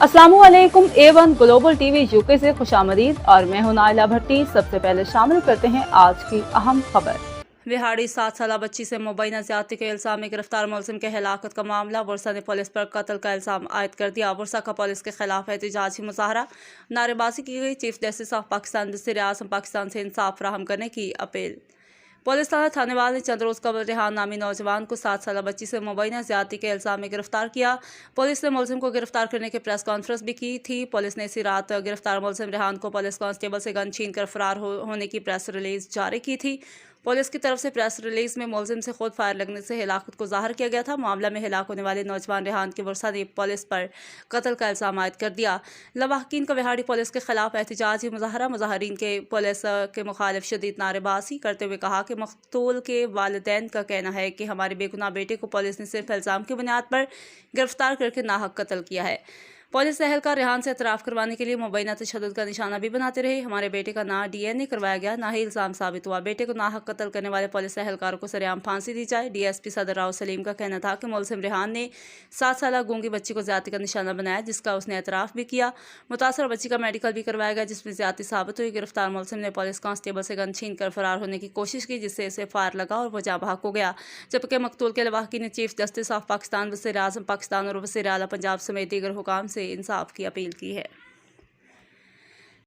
अस्सलामुअलैकुम A1 global TV UK से खुशामदीद और मैं हूं नाइला भट्टी। सबसे पहले शामिल करते हैं आज की अहम खबर। विहाड़ी 7 साल बच्ची से मुबैना ज्यादती के इल्जाम में गिरफ्तार मुलजिम के हलाकत का मामला। बुरसा ने पुलिस पर कत्ल का इल्जाम आयद कर दिया। बुरसा का पुलिस के खिलाफ एहतजाजी मुजाहरा, नारेबाजी की गई। चीफ जस्टिस ऑफ पाकिस्तान वज़ीर आज़म पाकिस्तान से इंसाफ फराहम करने की अपील। पुलिस थाने वाले ने चंद रोज कबल रेहान नामी नौजवान को 7 साल बच्ची से मुबैना ज्यादती के इल्जाम में गिरफ्तार किया। पुलिस ने मुलजिम को गिरफ्तार करने की प्रेस कॉन्फ्रेंस भी की थी। पुलिस ने इसी रात गिरफ्तार मुलजिम रेहान को पुलिस कांस्टेबल से गन छीन कर फरार होने की प्रेस रिलीज जारी की थी। पुलिस की तरफ से प्रेस रिलीज में मुलजिम से खुद फायर लगने से हिलाकत को जाहिर किया गया था। मामला में हिलाक होने वाले नौजवान रेहान की बुरसा ने पुलिस पर कत्ल का इल्जाम आयद कर दिया। लवाहकीन का विहाड़ी पुलिस के खिलाफ एहतजाजी मुजाहरा, मुजाहरीन के पुलिस के मुखालिफ शदीद नारेबाजी करते हुए कहा कि मकतूल के वालिदैन का कहना है कि हमारे बेगुनाह बेटे को पुलिस ने सिर्फ इल्जाम की बुनियाद पर गिरफ्तार करके नाहक कत्ल किया है। पुलिस एहलकार रेहान से एतराफ़ करवाने के लिए मुबैना तशद्दुद का निशाना भी बनाते रहे। हमारे बेटे का ना DNA करवाया गया, ना ही इल्ज़ाम साबित हुआ। बेटे को नाहक कत्ल करने वाले पुलिस एहलकारों को सरेआम फांसी दी जाए। DSP सदर राव सलीम का कहना था कि मुलजिम रेहान ने 7 साल गूंगी बच्ची को ज्यादती का निशाना बनाया, जिसका उसने एतराफ़ भी किया। मुतासर बच्ची का मेडिकल भी करवाया गया, जिसमें ज्यादती साबित हुई। गिरफ्तार मुलजिम ने पुलिस कांस्टेबल से गन छीन कर फरार होने की कोशिश की, जिससे इसे फायर लगा और वो जा भाग हो गया। जबकि मकतूल के लवाहकी ने चीफ जस्टिस ऑफ पाकिस्तान, वज़ीर आज़म पाकिस्तान और वज़ीर आला पंजाब समेत दीगर हुकाम से इंसाफ की अपील की है।